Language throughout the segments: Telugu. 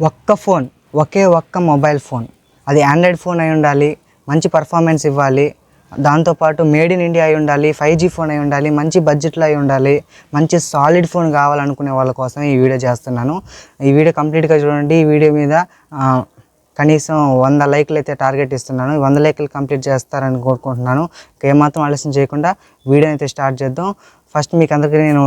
ఒకే ఒక్క మొబైల్ ఫోన్, అది ఆండ్రాయిడ్ ఫోన్ అయి ఉండాలి, మంచి పర్ఫార్మెన్స్ ఇవ్వాలి, దాంతోపాటు మేడ్ ఇన్ ఇండియా అయి ఉండాలి, 5G ఫోన్ అయి ఉండాలి, మంచి బడ్జెట్లో అయి ఉండాలి, మంచి సాలిడ్ ఫోన్ కావాలనుకునే వాళ్ళ కోసం ఈ వీడియో చేస్తున్నాను. ఈ వీడియో కంప్లీట్గా చూడండి. ఈ వీడియో మీద కనీసం 100 లైక్లు అయితే టార్గెట్ ఇస్తున్నాను. 100 లైక్లు కంప్లీట్ చేస్తారని కోరుకుంటున్నాను. ఏమాత్రం ఆలస్యం చేయకుండా వీడియో అయితే స్టార్ట్ చేద్దాం. ఫస్ట్ మీకు అందరికీ నేను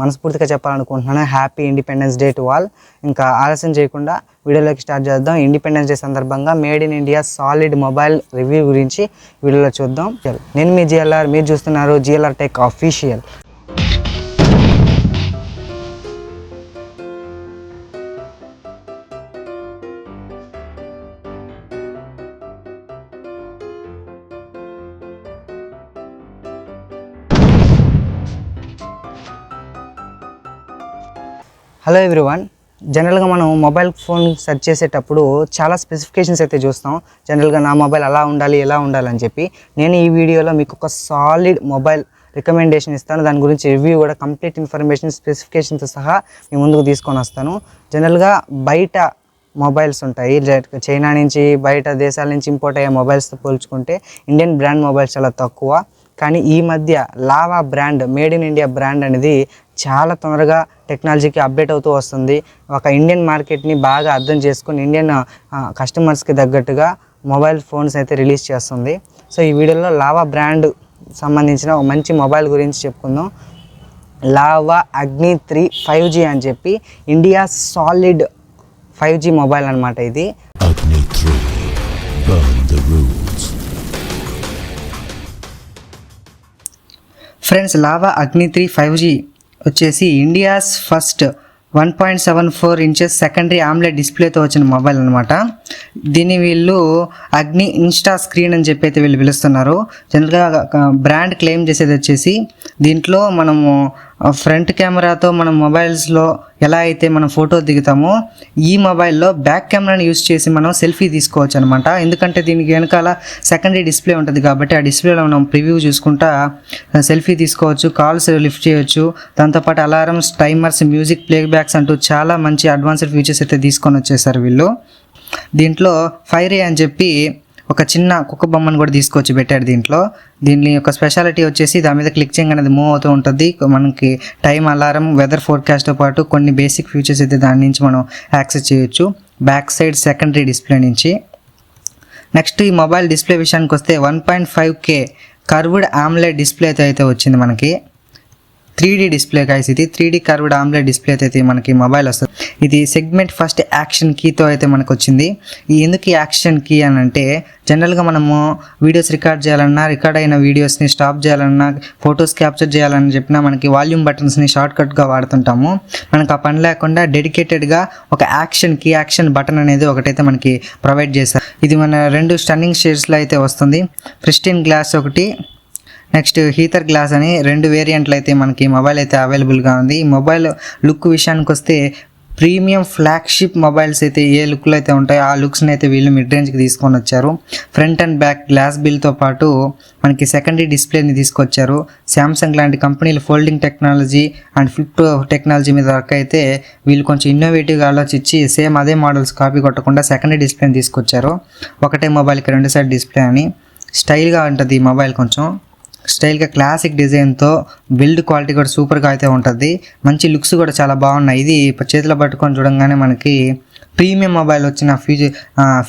మనస్ఫూర్తిగా చెప్పాలనుకుంటున్నాను, happy independence day to all. ఇంకా ఆలస్యం చేయకుండా వీడియోలోకి స్టార్ట్ చేద్దాం. ఇండిపెండెన్స్ డే సందర్భంగా made in India solid mobile review గురించి వీడియోలో చూద్దాం. నేను మీ జిఎల్ఆర్, మీరు చూస్తున్నారు GLR tech official. Hello everyone. జనరల్గా మనం మొబైల్ ఫోన్ సెర్చ్ చేసేటప్పుడు చాలా స్పెసిఫికేషన్స్ అయితే చూస్తాం. జనరల్గా నా మొబైల్ అలా ఉండాలి, ఎలా ఉండాలని చెప్పి నేను ఈ వీడియోలో మీకు ఒక సాలిడ్ మొబైల్ రికమెండేషన్ ఇస్తాను. దాని గురించి రివ్యూ కూడా కంప్లీట్ ఇన్ఫర్మేషన్ స్పెసిఫికేషన్తో సహా మీ ముందుకు తీసుకొని వస్తాను. జనరల్గా బయట మొబైల్స్ ఉంటాయి, చైనా నుంచి బయట దేశాల నుంచి ఇంపోర్ట్ అయ్యే మొబైల్స్తో పోల్చుకుంటే ఇండియన్ బ్రాండ్ మొబైల్స్ చాలా తక్కువ. కానీ ఈ మధ్య lava brand, made in India brand అనేది చాలా తొందరగా టెక్నాలజీకి అప్డేట్ అవుతూ వస్తుంది. ఒక ఇండియన్ మార్కెట్ని బాగా అర్థం చేసుకుని ఇండియన్ కస్టమర్స్కి తగ్గట్టుగా మొబైల్ ఫోన్స్ అయితే రిలీజ్ చేస్తుంది. సో ఈ వీడియోలో లావా బ్రాండ్ సంబంధించిన ఒక మంచి మొబైల్ గురించి చెప్పుకుందాం. లావా అగ్ని 3 5G అని చెప్పి ఇండియా సాలిడ్ 5G మొబైల్ అనమాట ఇది. అగ్ని 3 burn the rules. Friends, Lava Agni 3 5G వచ్చేసి India's first 1.74 inches secondary AMOLED డిస్ప్లేతో వచ్చిన మొబైల్ అనమాట. దీన్ని వీళ్ళు అగ్ని ఇన్స్టా స్క్రీన్ అని చెప్పి అయితే వీళ్ళు పిలుస్తున్నారు. జనరల్గా బ్రాండ్ క్లెయిమ్ చేసేది వచ్చేసి దీంట్లో మనము ఫ్రంట్ కెమెరాతో మనం మొబైల్స్లో ఎలా అయితే మనం ఫోటో దిగుతామో ఈ మొబైల్లో బ్యాక్ కెమెరాని యూజ్ చేసి మనం సెల్ఫీ తీసుకోవచ్చు అనమాట. ఎందుకంటే దీనికి వెనకాల సెకండరీ డిస్ప్లే ఉంటుంది కాబట్టి ఆ డిస్ప్లేలో మనం ప్రివ్యూ చూసుకుంటా సెల్ఫీ తీసుకోవచ్చు, కాల్స్ లిఫ్ట్ చేయొచ్చు. దాంతోపాటు అలారమ్స్, టైమర్స్, మ్యూజిక్ ప్లేబ్యాక్స్ అంటూ చాలా మంచి అడ్వాన్స్డ్ ఫీచర్స్ అయితే తీసుకొని వచ్చేసారు వీళ్ళు. దీంట్లో ఫైర్ అని చెప్పి ఒక చిన్న కుక్క బొమ్మను కూడా తీసుకొచ్చి పెట్టాడు దీంట్లో. దీని యొక్క స్పెషాలిటీ వచ్చేసి దాని మీద క్లిక్ చేయగానే అది మూవ్ అవుతూ ఉంటుంది. మనకి టైం, అలారం, వెదర్ ఫోర్కాస్ట్తో పాటు కొన్ని బేసిక్ ఫీచర్స్ అయితే దాని నుంచి మనం యాక్సెస్ చేయొచ్చు బ్యాక్ సైడ్ సెకండరీ డిస్ప్లే నుంచి. నెక్స్ట్ ఈ మొబైల్ డిస్ప్లే విషయానికి వస్తే 1.5K కర్వ్డ్ ఆమ్లెట్ డిస్ప్లే అయితే వచ్చింది మనకి. 3D డిస్ప్లే గైస్, ఇది 3D కర్వ్డ్ ఆమ్లెట్ డిస్ప్లే అయితే మనకి మొబైల్ వస్తుంది. ఇది సెగ్మెంట్ ఫస్ట్ యాక్షన్ కీతో అయితే మనకు వచ్చింది. ఎందుకు యాక్షన్ కీ అని అంటే జనరల్గా మనము వీడియోస్ రికార్డ్ చేయాలన్నా, రికార్డ్ అయిన వీడియోస్ని స్టాప్ చేయాలన్నా, ఫొటోస్ క్యాప్చర్ చేయాలని చెప్పినా మనకి వాల్యూమ్ బటన్స్ని షార్ట్కట్గా వాడుతుంటాము. మనకు ఆ పని లేకుండా డెడికేటెడ్గా ఒక యాక్షన్ బటన్ అనేది ఒకటైతే మనకి ప్రొవైడ్ చేశారు. ఇది మన 2 స్టన్నింగ్ షేడ్స్లో అయితే వస్తుంది. ప్రిస్టిన్ గ్లాస్ ఒకటి, నెక్స్ట్ హీటర్ గ్లాస్ అని 2 వేరియంట్లు అయితే మనకి మొబైల్ అయితే అవైలబుల్గా ఉంది. ఈ మొబైల్ లుక్ విషయానికి వస్తే ప్రీమియం ఫ్లాగ్షిప్ మొబైల్స్ అయితే ఏ లుక్లో అయితే ఉంటాయో ఆ లుక్స్ని అయితే వీళ్ళు మిడ్ రేంజ్కి తీసుకొని వచ్చారు. ఫ్రంట్ అండ్ బ్యాక్ గ్లాస్ బిల్తో పాటు మనకి సెకండరీ డిస్ప్లేని తీసుకొచ్చారు. శాంసంగ్ లాంటి కంపెనీలు folding technology and flip technology మీద వర్క్ అయితే వీళ్ళు కొంచెం ఇన్నోవేటివ్గా ఆలోచించి సేమ్ అదే మోడల్స్ కాపీ కొట్టకుండా సెకండరీ డిస్ప్లేని తీసుకొచ్చారు. ఒకటే మొబైల్కి 2 సైడ్ డిస్ప్లే అని. స్టైల్గా ఉంటుంది ఈ మొబైల్, కొంచెం స్టైల్గా క్లాసిక్ డిజైన్తో, బిల్డ్ క్వాలిటీ కూడా సూపర్గా అయితే ఉంటుంది. మంచి లుక్స్ కూడా చాలా బాగున్నాయి. ఇది చేతిలో పట్టుకొని చూడంగానే మనకి ప్రీమియం మొబైల్ వచ్చిన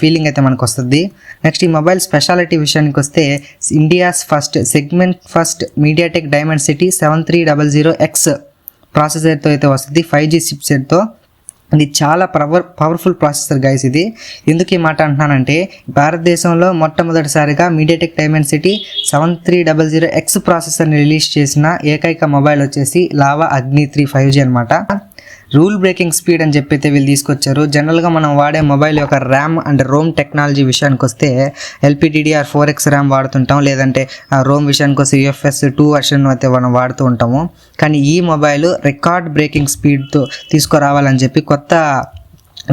ఫీలింగ్ అయితే మనకు వస్తుంది. నెక్స్ట్ ఈ మొబైల్ స్పెషాలిటీ విషయానికి వస్తే India's first segment first MediaTek Dimensity 7300X ప్రాసెసర్తో అయితే వస్తుంది, 5G చిప్సెట్తో. ఇది చాలా పవర్ఫుల్ ప్రాసెసర్ గైస్. ఇది ఎందుకు ఈ మాట అంటున్నానంటే భారతదేశంలో మొట్టమొదటిసారిగా మీడియాటెక్ డైమెన్సిటీ 7300X ప్రాసెసర్ని రిలీజ్ చేసిన ఏకైక మొబైల్ వచ్చేసి లావా అగ్ని 3 5G అనమాట. రూల్ బ్రేకింగ్ స్పీడ్ అని చెప్పి అయితే వీళ్ళు తీసుకొచ్చారు. జనరల్గా మనం వాడే మొబైల్ యొక్క ర్యామ్ అండ్ రోమ్ టెక్నాలజీ విషయానికి వస్తే LPDDR4X ర్యామ్ వాడుతుంటాం, లేదంటే రోమ్ విషయానికి వస్తే UFS 2 వర్షన్ అయితే మనం వాడుతూ ఉంటాము. కానీ ఈ మొబైల్ రికార్డ్ బ్రేకింగ్ స్పీడ్తో తీసుకురావాలని చెప్పి కొత్త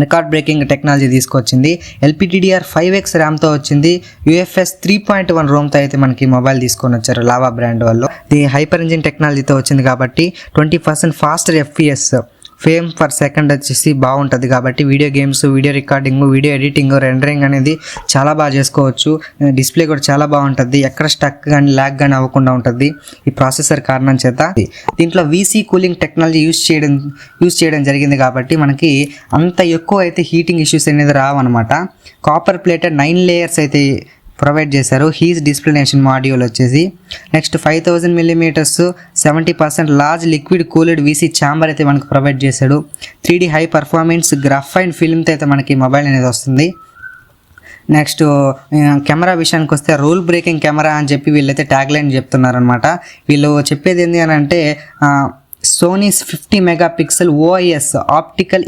రికార్డ్ బ్రేకింగ్ టెక్నాలజీ తీసుకొచ్చింది. LPDDR5X ర్యామ్తో వచ్చింది. UFS 3.1 రోమ్తో అయితే మనకి మొబైల్ తీసుకొని వచ్చారు లావా బ్రాండ్ వాళ్ళు. ఇది హైపర్ ఇంజిన్ టెక్నాలజీతో వచ్చింది కాబట్టి 20% faster FPS frame per second వచ్చేసి బాగుంటుంది కాబట్టి video games, video recording, video editing, rendering అనేది చాలా బాగా చేసుకోవచ్చు. డిస్ప్లే కూడా చాలా బాగుంటుంది, ఎక్కడ స్టక్ కానీ ల్యాగ్ కానీ అవ్వకుండా ఉంటుంది ఈ ప్రాసెసర్ కారణం చేత. దీంట్లో వీసీ కూలింగ్ టెక్నాలజీ యూస్ చేయడం జరిగింది కాబట్టి మనకి అంత ఎక్కువ అయితే హీటింగ్ ఇష్యూస్ అనేది రావన్నమాట. కాపర్ ప్లేటెడ్ 9 లేయర్స్ అయితే ప్రొవైడ్ చేశారు. హీస్ డిస్ప్లేనేషన్ మాడ్యూల్ వచ్చేసి next 5000 mm 70% large liquid cooled VC chamber అయితే మనకు ప్రొవైడ్ చేశాడు. 3D హై పర్ఫార్మెన్స్ గ్రాఫైన్ ఫిల్మ్తో అయితే మనకి మొబైల్ అనేది వస్తుంది. నెక్స్ట్ కెమెరా విషయానికి వస్తే రూల్ బ్రేకింగ్ కెమెరా అని చెప్పి వీళ్ళైతే ట్యాగ్ లైన్ చెప్తున్నారనమాట. వీళ్ళు చెప్పేది ఏంటి అని అంటే Sony's 50 megapixel OIS optical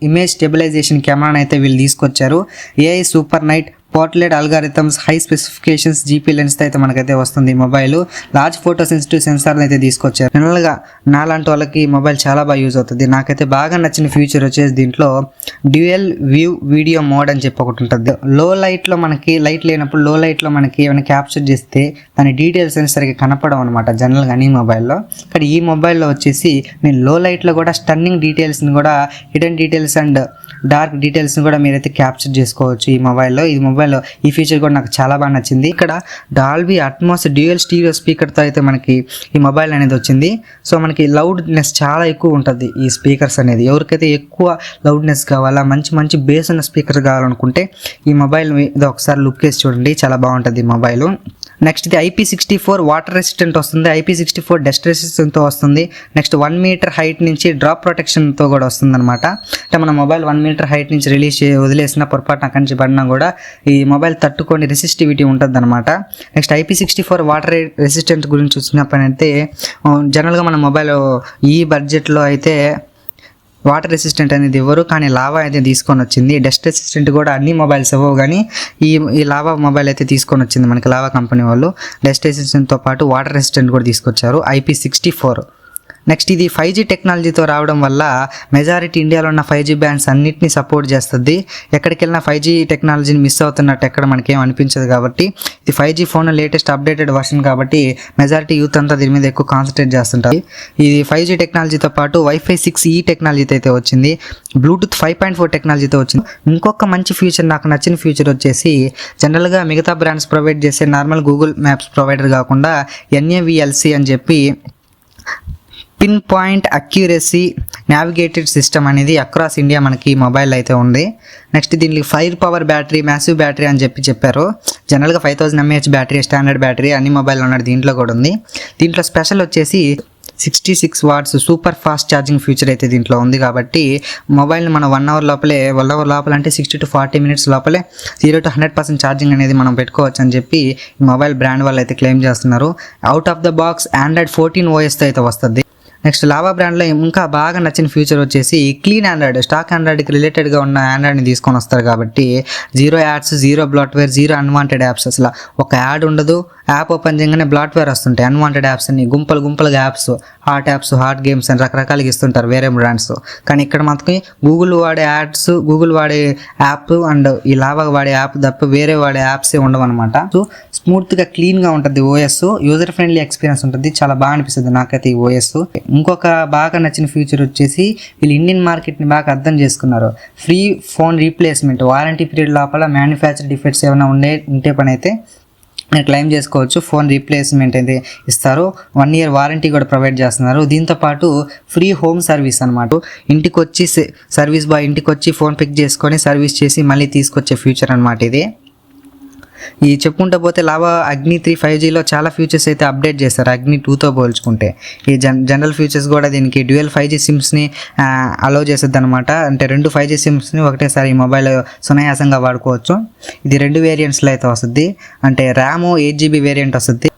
image stabilisation కెమెరాని అయితే వీళ్ళు తీసుకొచ్చారు. AI super night portrait algorithms, high specifications GP లెన్స్తో అయితే మనకైతే వస్తుంది ఈ మొబైల్. లార్జ్ ఫోటో సెన్సిటివ్ సెన్సార్ని అయితే తీసుకొచ్చారు. జనరల్గా నాలాంటి వాళ్ళకి ఈ మొబైల్ చాలా బాగా యూజ్ అవుతుంది. నాకైతే బాగా నచ్చిన ఫీచర్ వచ్చేసి దీంట్లో డ్యూయల్ వ్యూ వీడియో మోడ్ అని చెప్పి ఒకటి ఉంటుంది. లో లైట్లో మనకి లైట్ లేనప్పుడు లో లైట్లో మనకి ఏమైనా క్యాప్చర్ చేస్తే దాని డీటెయిల్స్ అనేది సరిగ్గా కనపడవు అనమాట జనరల్గా అన్ని మొబైల్లో. కానీ ఈ మొబైల్లో వచ్చేసి నేను లో లైట్లో కూడా స్టన్నింగ్ డీటెయిల్స్ని కూడా, హిడెన్ డీటెయిల్స్ అండ్ డార్క్ డీటెయిల్స్ని కూడా మీరైతే క్యాప్చర్ చేసుకోవచ్చు ఈ మొబైల్లో. ఈ మొబైల్లో ఈ ఫీచర్ కూడా నాకు చాలా బాగా నచ్చింది. ఇక్కడ డాల్బీ అట్మాస్ డ్యూయల్ స్టీరియో స్పీకర్తో అయితే మనకి ఈ మొబైల్ అనేది వచ్చింది. సో మనకి లౌడ్నెస్ చాలా ఎక్కువ ఉంటుంది ఈ స్పీకర్స్ అనేది. ఎవరికైతే ఎక్కువ లౌడ్నెస్ కావాలా, మంచి మంచి బేస్ ఉన్న స్పీకర్ కావాలనుకుంటే ఈ మొబైల్ మీద ఒకసారి లుక్ వేసి చూడండి, చాలా బాగుంటుంది ఈ మొబైల్. నెక్స్ట్ ఇది IP64 వాటర్ రెసిస్టెంట్ వస్తుంది, IP64 డస్ట్ రెసిస్టెంట్తో వస్తుంది. నెక్స్ట్ 1 మీటర్ హైట్ నుంచి డ్రాప్ ప్రొటెక్షన్తో కూడా వస్తుంది అనమాట. అంటే మన మొబైల్ 1 మీటర్ హైట్ నుంచి వదిలేసిన పొరపాటున అక్కడి నుంచి పడినా కూడా ఈ మొబైల్ తట్టుకొని రెసిస్టివిటీ ఉంటుంది అనమాట. నెక్స్ట్ IP64 వాటర్ రెసిస్టెంట్ గురించి వచ్చినప్పుడైతే జనరల్గా మన మొబైల్ ఈ బడ్జెట్లో అయితే వాటర్ రెసిస్టెంట్ అనేది ఇవ్వరు, కానీ లావా అయితే తీసుకొని వచ్చింది. డస్ట్ రెసిస్టెంట్ కూడా అన్ని మొబైల్స్ ఇవ్వవు, కానీ ఈ లావా మొబైల్ అయితే తీసుకొని వచ్చింది మనకి లావా కంపెనీ వాళ్ళు. డస్ట్ రెసిస్టెంట్తో పాటు వాటర్ రెసిస్టెంట్ కూడా తీసుకొచ్చారు, IP64. నెక్స్ట్ ఇది 5G టెక్నాలజీతో రావడం వల్ల మెజారిటీ ఇండియాలో ఉన్న 5G బ్యాండ్స్ అన్నిటిని సపోర్ట్ చేస్తుంది. ఎక్కడికి వెళ్ళినా 5G టెక్నాలజీని మిస్ అవుతున్నట్టు ఎక్కడ మనకేం అనిపించదు కాబట్టి ఇది 5G phone latest updated version కాబట్టి మెజారిటీ యూత్ అంతా దీని మీద ఎక్కువ కాన్సన్ట్రేట్ చేస్తుంటారు. ఇది 5G టెక్నాలజీతో పాటు Wi-Fi 6E టెక్నాలజీతో అయితే వచ్చింది, బ్లూటూత్ 5.4 టెక్నాలజీతో వచ్చింది. ఇంకొక మంచి ఫీచర్, నాకు నచ్చిన ఫీచర్ వచ్చేసి జనరల్గా మిగతా బ్రాండ్స్ ప్రొవైడ్ చేసే నార్మల్ గూగుల్ మ్యాప్స్ ప్రొవైడర్ కాకుండా NAVLC అని చెప్పి pin point accuracy navigated system అనేది అక్రాస్ ఇండియా మనకి మొబైల్ అయితే ఉంది. నెక్స్ట్ దీనికి fire power battery, massive battery అని చెప్పారు. జనరల్గా 5000 mAh బ్యాటరీ స్టాండర్డ్ బ్యాటరీ అన్ని మొబైల్ ఉన్నది, దీంట్లో కూడా ఉంది. దీంట్లో స్పెషల్ వచ్చేసి 66 watts super fast charging feature అయితే దీంట్లో ఉంది. కాబట్టి మొబైల్ని మనం 1 అవర్ లోపల అంటే 60 to 40 minutes లోపలే 0 to 100% ఛార్జింగ్ అనేది మనం పెట్టుకోవచ్చు అని చెప్పి మొబైల్ బ్రాండ్ వాళ్ళు అయితే క్లెయిమ్ చేస్తున్నారు. Out of the box Android 14 OSతో అయితే వస్తుంది. నెక్స్ట్ లావా బ్రాండ్లో ఇంకా బాగా నచ్చిన ఫీచర్ వచ్చేసి క్లీన్ ఆండ్రాయిడ్, స్టాక్ ఆండ్రాయిడ్కి రిలేటెడ్గా ఉన్న ఆండ్రాయిడ్ని తీసుకొని వస్తారు కాబట్టి 0 యాడ్స్, 0 బ్లాట్వేర్, 0 అన్వాంటెడ్ యాప్స్. అసలు ఒక యాడ్ ఉండదు, యాప్ ఓపెన్ చేయగానే బ్లాట్వేర్ వస్తుంటాయి, అన్వాంటెడ్ యాప్స్ అని గుంపలుగా apps, hot apps, hot games అని రకరకాలుగా ఇస్తుంటారు వేరే బ్రాండ్స్. కానీ ఇక్కడ మాత్రం గూగుల్ వాడే యాడ్స్, గూగుల్ వాడే యాప్ అండ్ ఈ లావా వాడే యాప్ తప్ప వేరే వాడే యాప్సే ఉండవన్నమాట. సో స్మూత్గా క్లీన్గా ఉంటుంది OS, యూజర్ ఫ్రెండ్లీ ఎక్స్పీరియన్స్ ఉంటుంది, చాలా బాగా అనిపిస్తుంది నాకైతే ఈ OS. ఇంకొక బాగా నచ్చిన ఫీచర్ వచ్చేసి వీళ్ళు ఇండియన్ మార్కెట్ని బాగా అర్థం చేసుకున్నారు. Free phone replacement, warranty period లోపల మ్యానుఫ్యాక్చర్ డిఫెక్ట్స్ ఏమైనా ఉంటే పని అయితే మీరు క్లెయిమ్ చేసుకోవచ్చు. ఫోన్ రీప్లేస్మెంట్ అయితే ఇస్తారు, 1 year వారంటీ కూడా ప్రొవైడ్ చేస్తున్నారు. దీంతోపాటు ఫ్రీ హోమ్ సర్వీస్ అనమాట. ఇంటికి వచ్చి సర్వీస్ బాయ్ ఇంటికి వచ్చి ఫోన్ పిక్ చేసుకొని సర్వీస్ చేసి మళ్ళీ తీసుకొచ్చే ఫీచర్ అనమాట ఇది. ఈ చెప్పుకుంటూ పోతే లావా అగ్ని 3 5Gలో చాలా ఫీచర్స్ అయితే అప్డేట్ చేస్తారు అగ్ని 2తో పోల్చుకుంటే. ఈ జనరల్ ఫీచర్స్ కూడా దీనికి డ్యూయల్ 5G సిమ్స్ని అలౌ చేస్తుంది అనమాట. అంటే 2 5G సిమ్స్ని ఒకటేసారి ఈ మొబైల్ సునాయాసంగా వాడుకోవచ్చు. ఇది 2 వేరియంట్స్లో అయితే వస్తుంది. అంటే ర్యామ్ 8GB వేరియంట్ వస్తుంది,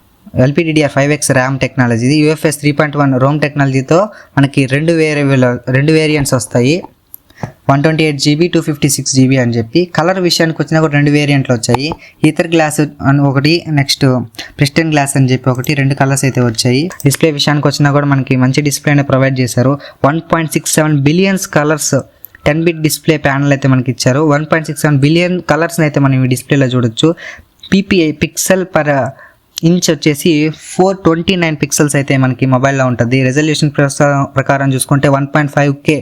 LPDDR5X RAM technology, UFS 3.1 Rome టెక్నాలజీతో మనకి 2 వేరియంట్స్ వస్తాయి, 128GB 256GB అని చెప్పి. కలర్ విషయానికి వచ్చినా కూడా 2 వేరియంట్లు వచ్చాయి, ఈథర్ గ్లాస్ అని ఒకటి, నెక్స్ట్ ప్రిస్టన్ గ్లాస్ అని చెప్పి ఒకటి, 2 కలర్స్ అయితే వచ్చాయి. డిస్ప్లే విషయానికి వచ్చినా కూడా మనకి మంచి డిస్ప్లేనే ప్రొవైడ్ చేశారు. 1.67 billions colours 10-bit display panel అయితే మనకి ఇచ్చారు. 1.67 బిలియన్ కలర్స్ని అయితే మనం ఈ డిస్ప్లేలో చూడొచ్చు. PPI పిక్సెల్ పర్ ఇంచ్ వచ్చేసి 429 పిక్సెల్స్ అయితే మనకి మొబైల్లో ఉంటుంది. రెజల్యూషన్ ప్రకారం చూసుకుంటే 1.5K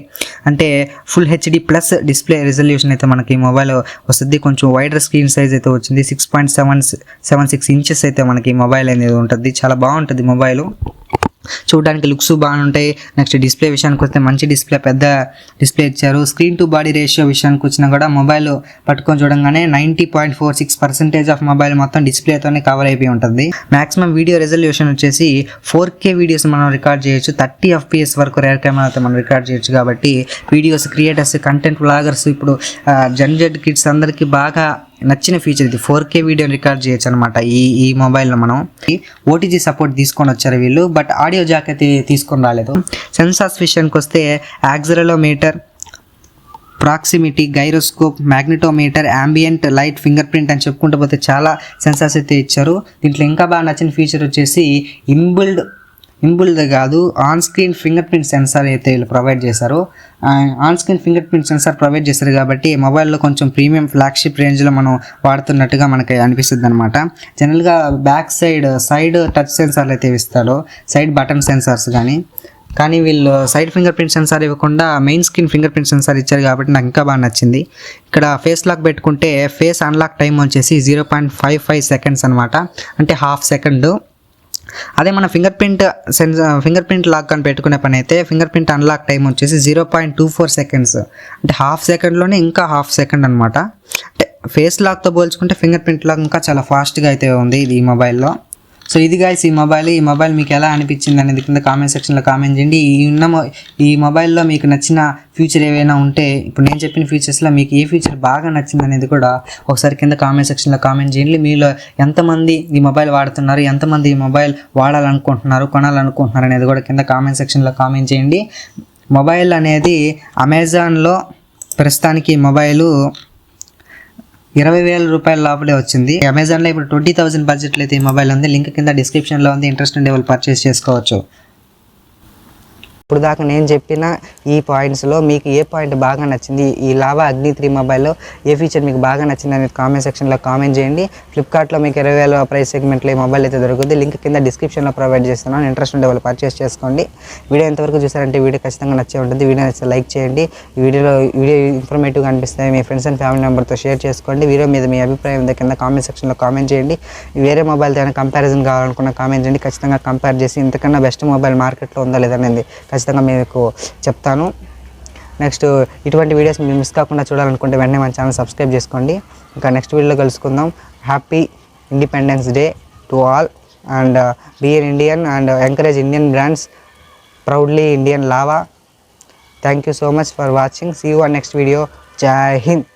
అంటే full HD plus display resolution అయితే మనకి మొబైల్ వస్తుంది. కొంచెం వైడర్ స్క్రీన్ సైజ్ అయితే వచ్చింది. 6.76 ఇంచెస్ అయితే మనకి మొబైల్ అనేది ఉంటుంది. చాలా బాగుంటుంది మొబైల్, చూడడానికి లుక్స్ బాగుంటాయి. నెక్స్ట్ డిస్ప్లే విషయానికి వస్తే మంచి డిస్ప్లే, పెద్ద డిస్ప్లే ఇచ్చారు. స్క్రీన్ టు బాడీ రేషియో విషయానికి వచ్చినా కూడా మొబైల్ పట్టుకొని చూడంగానే 90.46% ఆఫ్ మొబైల్ మొత్తం డిస్ప్లేతోనే కవర్ అయిపోయి ఉంటుంది. మాక్సిమం వీడియో రెజల్యూషన్ వచ్చేసి 4K వీడియోస్ మనం రికార్డ్ చేయొచ్చు. 30 FPS వరకు రేర్ కెమెరాతో మనం రికార్డ్ చేయొచ్చు. కాబట్టి వీడియోస్ క్రియేటర్స్, కంటెంట్ వ్లాగర్స్, ఇప్పుడు జెన్ జెడ్ కిడ్స్ అందరికీ బాగా నచ్చిన ఫీచర్ ఇది. 4K వీడియో రికార్డ్ చేయొచ్చు అనమాట ఈ మొబైల్లో. మనం ఓటీజీ సపోర్ట్ తీసుకొని వచ్చారు వీళ్ళు, బట్ ఆడియో జాక్ అయితే తీసుకొని రాలేదు. సెన్సార్స్ విషయానికి వస్తే accelerometer, proximity, gyroscope, magnetometer, ambient light, finger print అని చెప్పుకుంటూ పోతే చాలా సెన్సార్స్ అయితే ఇచ్చారు. దీంట్లో ఇంకా బాగా నచ్చిన ఫీచర్ వచ్చేసి ఇన్బుల్డ్ కాదు, on screen finger print censor అయితే వీళ్ళు ప్రొవైడ్ చేశారు. On screen finger print censor provide చేశారు కాబట్టి మొబైల్లో కొంచెం ప్రీమియం ఫ్లాగ్షిప్ రేంజ్లో మనం వాడుతున్నట్టుగా మనకి అనిపిస్తుంది అనమాట. జనరల్గా బ్యాక్ సైడ్ టచ్ సెన్సార్లు అయితే ఇస్తారు, సైడ్ బటన్ సెన్సార్స్ కానీ వీళ్ళు సైడ్ ఫింగర్ ప్రింట్ సెన్సార్ ఇవ్వకుండా main screen finger print censor ఇచ్చారు కాబట్టి నాకు ఇంకా బాగా నచ్చింది. ఇక్కడ ఫేస్ లాక్ పెట్టుకుంటే ఫేస్ అన్లాక్ టైం వచ్చేసి 0.55 సెకండ్స్ అనమాట, అంటే హాఫ్ సెకండ్. అదే మన ఫింగర్ ప్రింట్ లాక్ అని పెట్టుకునే పని అయితే ఫింగర్ ప్రింట్ అన్లాక్ టైం వచ్చేసి 0.24 సెకండ్స్, అంటే హాఫ్ సెకండ్లోనే ఇంకా హాఫ్ సెకండ్ అనమాట. అంటే ఫేస్ లాక్తో పోల్చుకుంటే ఫింగర్ ప్రింట్ లాక్ ఇంకా చాలా ఫాస్ట్గా అయితే ఉంది ఇది ఈ మొబైల్లో. సో ఇది గైస్ ఈ మొబైల్ మీకు ఎలా అనిపించింది అనేది కింద కామెంట్ సెక్షన్లో కామెంట్ చేయండి. ఈ మొబైల్లో మీకు నచ్చిన ఫీచర్ ఏవైనా ఉంటే, ఇప్పుడు నేను చెప్పిన ఫీచర్స్లో మీకు ఏ ఫీచర్ బాగా నచ్చింది అనేది కూడా ఒకసారి కింద కామెంట్ సెక్షన్లో కామెంట్ చేయండి. మీలో ఎంతమంది ఈ మొబైల్ వాడుతున్నారు, ఎంతమంది ఈ మొబైల్ వాడాలనుకుంటున్నారు, కొనాలనుకుంటున్నారు అనేది కూడా కింద కామెంట్ సెక్షన్లో కామెంట్ చేయండి. మొబైల్ అనేది అమెజాన్లో ప్రస్తుతానికి మొబైలు 20,000 రూపాయల లోపలే వచ్చింది. అమెజాన్లో ఇప్పుడు 20,000 బడ్జెట్లో అయితే ఈ మొబైల్ ఉంది. లింక్ కింద డిస్క్రిప్షన్లో ఉంది, ఇంట్రెస్ట్ ఉండే వాళ్ళు పర్చేస్ చేసుకోవచ్చు. ఇప్పుడు దాకా నేను చెప్పిన ఈ పాయింట్స్లో మీకు ఏ పాయింట్ బాగా నచ్చింది, ఈ లావా అగ్ని 3 మొబైల్లో ఏ ఫీచర్ మీకు బాగా నచ్చింది అనేది కామెంట్ సెక్షన్లో కామెంట్ చేయండి. ఫ్లిప్కార్ట్లో మీకు 20,000 ప్రైస్ సెగ్మెంట్లో ఈ మొబైల్ అయితే దొరుకుతుంది. లింక్ కింద డిస్క్రిప్షన్లో ప్రొవైడ్ చేస్తున్నాను, ఇంట్రెస్ట్ ఉండే వాళ్ళు పర్చేస్ చేసుకోండి. వీడియో ఎంతవరకు చూసారంటే వీడియో ఖచ్చితంగా నచ్చే ఉంటుంది. వీడియో నచ్చితే లైక్ చేయండి. వీడియో ఇన్ఫర్మేటివ్గా అనిపిస్తే మీ ఫ్రెండ్స్ అండ్ ఫ్యామిలీ మెంబర్తో షేర్ చేసుకోండి. వీడియో మీద మీ అభిప్రాయం కింద కామెంట్ సెక్షన్లో కామెంట్ చేయండి. వేరే మొబైల్తో ఏమైనా కంపారిజన్ కావాలనుకున్న కామెంట్ చేయండి. ఖచ్చితంగా కంపేర్ చేసి ఇంతకన్నా బెస్ట్ మొబైల్ మార్కెట్లో ఉందా లేదనేది ఖచ్చితంగా మీకు చెప్తాను. నెక్స్ట్ ఇటువంటి వీడియోస్ మీరు మిస్ కాకుండా చూడాలనుకుంటే వెంటనే మన ఛానల్ సబ్స్క్రైబ్ చేసుకోండి. ఇంకా నెక్స్ట్ వీడియోలో కలుసుకుందాం. Happy independence day to all and be an Indian and encourage Indian brands, proudly Indian Lava. Thank you so much for watching. See you on next video. జై హింద్.